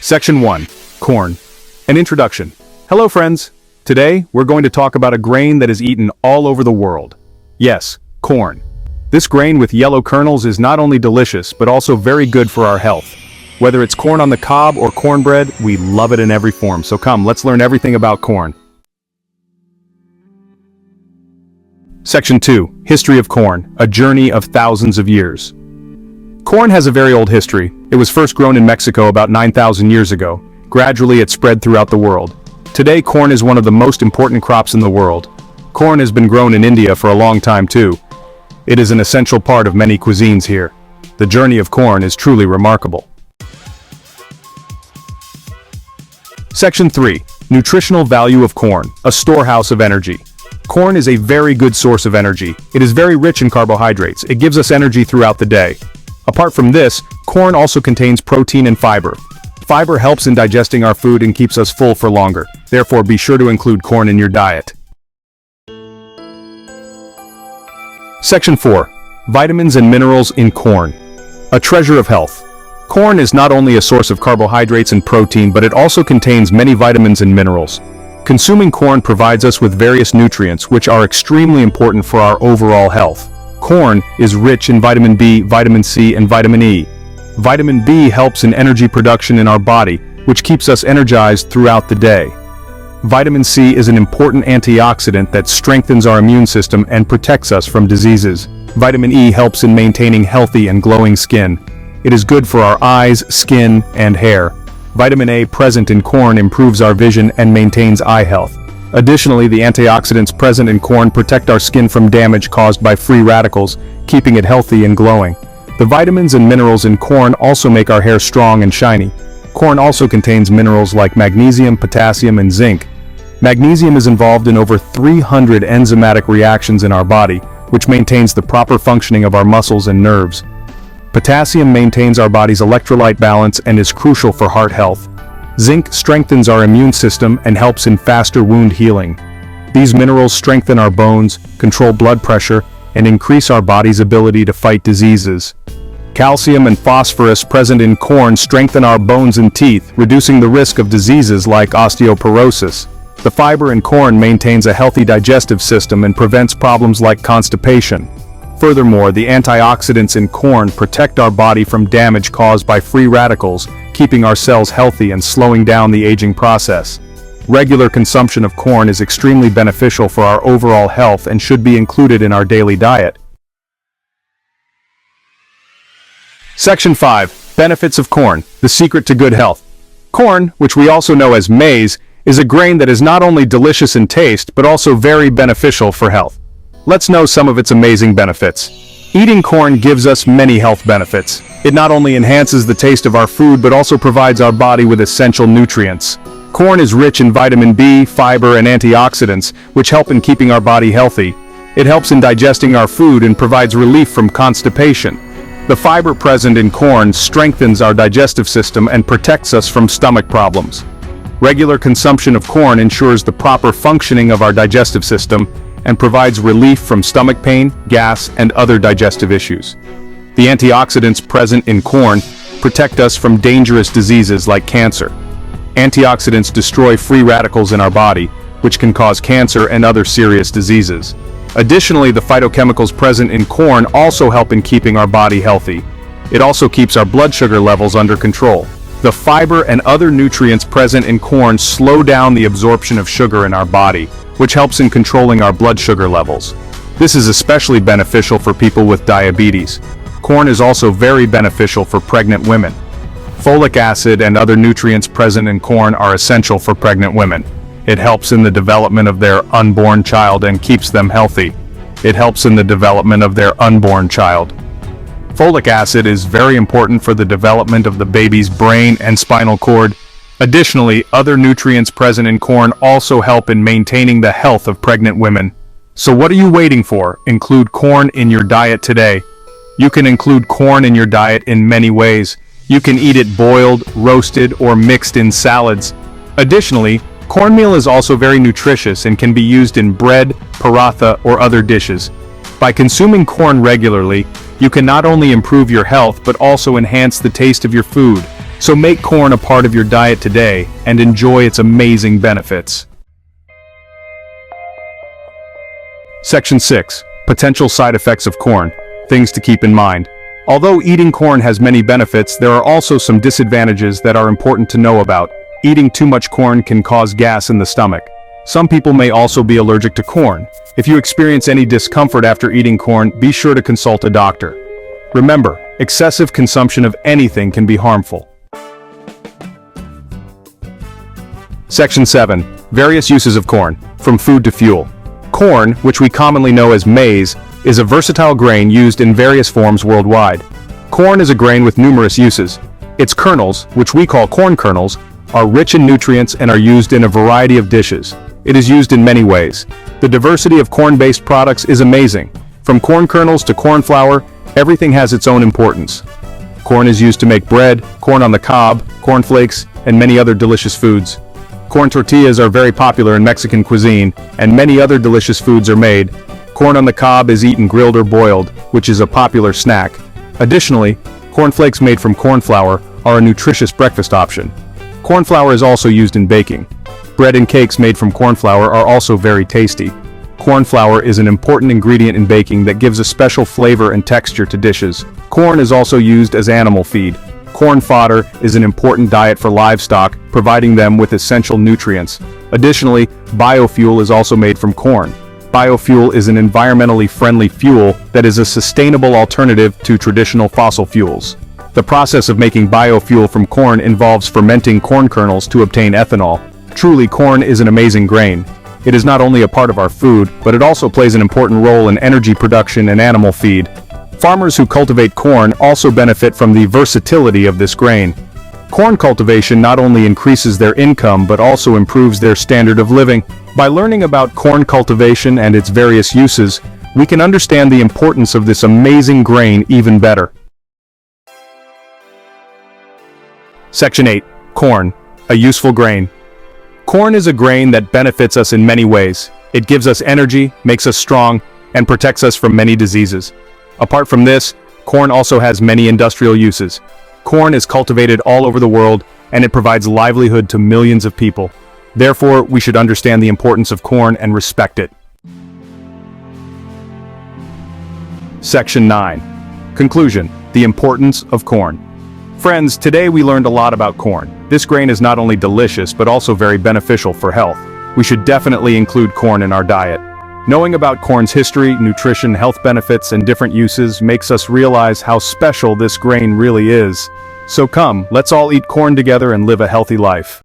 Section 1. Corn. An introduction. Hello friends. Today, we're going to talk about a grain that is eaten all over the world. Yes, corn. This grain with yellow kernels is not only delicious, but also very good for our health. Whether it's corn on the cob or cornbread, we love it in every form. So come, let's learn everything about corn. Section 2. History of corn, a journey of thousands of years. Corn has a very old history. It was first grown in Mexico about 9,000 years ago. Gradually it spread throughout the world. Today corn is one of the most important crops in the world. Corn has been grown in India for a long time too. It is an essential part of many cuisines here. The journey of corn is truly remarkable. Section 3. Nutritional value of corn, a storehouse of energy. Corn is a very good source of energy. It is very rich in carbohydrates. It gives us energy throughout the day. Apart from this, corn also contains protein and fiber. Fiber helps in digesting our food and keeps us full for longer. Therefore, be sure to include corn in your diet. Section 4. Vitamins and minerals in corn. A treasure of health. Corn is not only a source of carbohydrates and protein, but it also contains many vitamins and minerals. Consuming corn provides us with various nutrients which are extremely important for our overall health. Corn is rich in vitamin B, vitamin C, and vitamin E. Vitamin B helps in energy production in our body, which keeps us energized throughout the day. Vitamin C is an important antioxidant that strengthens our immune system and protects us from diseases. Vitamin E helps in maintaining healthy and glowing skin. It is good for our eyes, skin, and hair. Vitamin A present in corn improves our vision and maintains eye health. Additionally, the antioxidants present in corn protect our skin from damage caused by free radicals, keeping it healthy and glowing. The vitamins and minerals in corn also make our hair strong and shiny. Corn also contains minerals like magnesium, potassium, and zinc. Magnesium is involved in over 300 enzymatic reactions in our body, which maintains the proper functioning of our muscles and nerves. Potassium maintains our body's electrolyte balance and is crucial for heart health. Zinc strengthens our immune system and helps in faster wound healing. These minerals strengthen our bones, control blood pressure, and increase our body's ability to fight diseases. Calcium and phosphorus present in corn strengthen our bones and teeth, reducing the risk of diseases like osteoporosis. The fiber in corn maintains a healthy digestive system and prevents problems like constipation. Furthermore, the antioxidants in corn protect our body from damage caused by free radicals, keeping our cells healthy and slowing down the aging process. Regular consumption of corn is extremely beneficial for our overall health and should be included in our daily diet. Section 5. Benefits of corn, the secret to good health. Corn, which we also know as maize, is a grain that is not only delicious in taste, but also very beneficial for health. Let's know some of its amazing benefits. Eating corn gives us many health benefits. It not only enhances the taste of our food, but also provides our body with essential nutrients. Corn is rich in vitamin B, fiber, and antioxidants, which help in keeping our body healthy. It helps in digesting our food and provides relief from constipation. The fiber present in corn strengthens our digestive system and protects us from stomach problems. Regular consumption of corn ensures the proper functioning of our digestive system and provides relief from stomach pain, gas, and other digestive issues. The antioxidants present in corn protect us from dangerous diseases like cancer. Antioxidants destroy free radicals in our body, which can cause cancer and other serious diseases. Additionally, the phytochemicals present in corn also help in keeping our body healthy. It also keeps our blood sugar levels under control. The fiber and other nutrients present in corn slow down the absorption of sugar in our body, which helps in controlling our blood sugar levels. This is especially beneficial for people with diabetes. Corn is also very beneficial for pregnant women. Folic acid and other nutrients present in corn are essential for pregnant women. It helps in the development of their unborn child and keeps them healthy. It helps in the development of their unborn child. Folic acid is very important for the development of the baby's brain and spinal cord. Additionally, other nutrients present in corn also help in maintaining the health of pregnant women. So what are you waiting for? Include corn in your diet today. You can include corn in your diet in many ways. You can eat it boiled, roasted, or mixed in salads. Additionally, cornmeal is also very nutritious and can be used in bread, paratha, or other dishes. By consuming corn regularly, you can not only improve your health but also enhance the taste of your food. So make corn a part of your diet today and enjoy its amazing benefits. Section 6. Potential side effects of corn. Things to keep in mind. Although eating corn has many benefits, there are also some disadvantages that are important to know about. Eating too much corn can cause gas in the stomach. Some people may also be allergic to corn. If you experience any discomfort after eating corn, be sure to consult a doctor. Remember, excessive consumption of anything can be harmful. Section 7. Various uses of corn, from food to fuel. Corn, which we commonly know as maize, is a versatile grain used in various forms worldwide. Corn is a grain with numerous uses. Its kernels, which we call corn kernels, are rich in nutrients and are used in a variety of dishes. It is used in many ways. The diversity of corn-based products is amazing. From corn kernels to corn flour, everything has its own importance. Corn is used to make bread, corn on the cob, corn flakes, and many other delicious foods. Corn tortillas are very popular in Mexican cuisine, and many other delicious foods are made. Corn on the cob is eaten grilled or boiled, which is a popular snack. Additionally, corn flakes made from corn flour are a nutritious breakfast option. Corn flour is also used in baking. Bread and cakes made from corn flour are also very tasty. Corn flour is an important ingredient in baking that gives a special flavor and texture to dishes. Corn is also used as animal feed. Corn fodder is an important diet for livestock, providing them with essential nutrients. Additionally, biofuel is also made from corn. Biofuel is an environmentally friendly fuel that is a sustainable alternative to traditional fossil fuels. The process of making biofuel from corn involves fermenting corn kernels to obtain ethanol. Truly, corn is an amazing grain. It is not only a part of our food, but it also plays an important role in energy production and animal feed. Farmers who cultivate corn also benefit from the versatility of this grain. Corn cultivation not only increases their income but also improves their standard of living. By learning about corn cultivation and its various uses, we can understand the importance of this amazing grain even better. Section 8. Corn, a useful grain. Corn is a grain that benefits us in many ways. It gives us energy, makes us strong, and protects us from many diseases. Apart from this, corn also has many industrial uses. Corn is cultivated all over the world, and it provides livelihood to millions of people. Therefore, we should understand the importance of corn and respect it. Section 9. Conclusion: the importance of corn. Friends, today we learned a lot about corn. This grain is not only delicious but also very beneficial for health. We should definitely include corn in our diet. Knowing about corn's history, nutrition, health benefits, and different uses makes us realize how special this grain really is. So come, let's all eat corn together and live a healthy life.